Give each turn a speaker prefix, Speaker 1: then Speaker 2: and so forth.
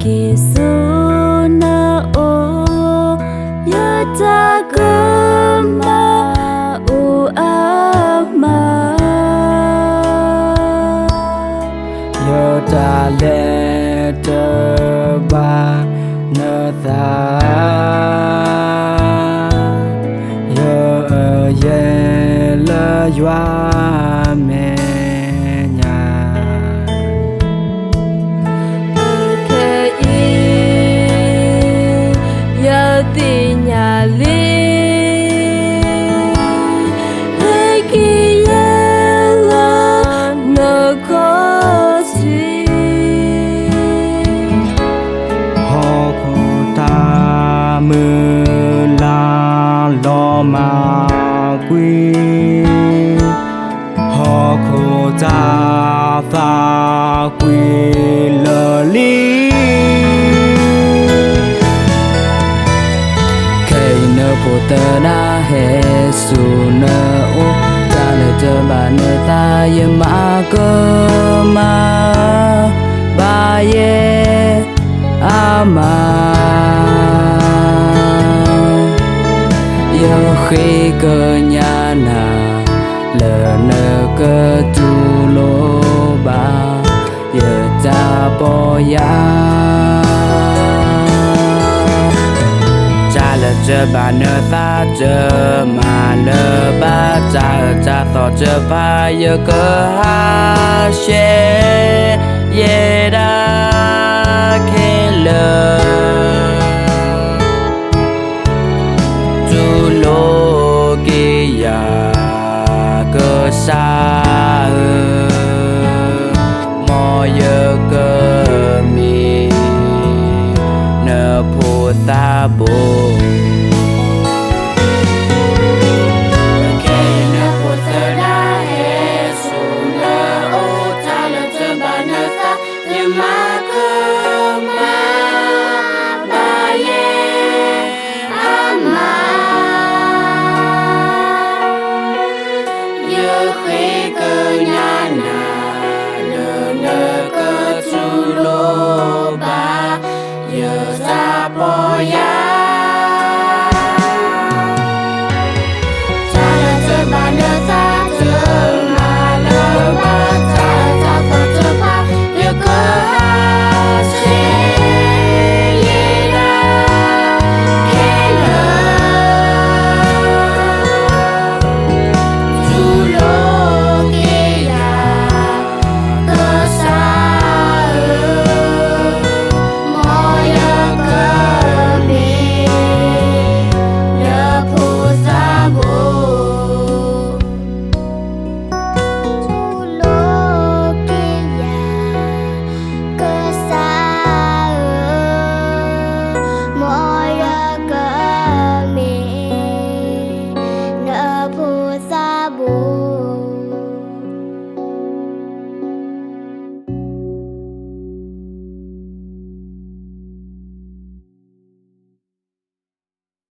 Speaker 1: kỳ su na ô ya ta cơ ma u a ma
Speaker 2: yo ta le te ba nơ ta yo ye le yua me
Speaker 1: ti nhà li hay kia là nợ có gì
Speaker 2: họ cô ta mưa la lo mà quy họ cô ta pha quy lờ li
Speaker 1: bộ tơ na hệ su nơ ô ta lệ tơ bà nơ ta ye ma cơ ma ba ye a ma yo khi cơ nhà na lờ nơ cơ tu lô ba ye ta bo ya chơ bà nơ ta chơ mà nơ ba cha tỏ chơ ba yơ cơ ha she ye da khe lơ tu lô ki ya cơ sa mo yơ cơ mi nơ pu ta bo ma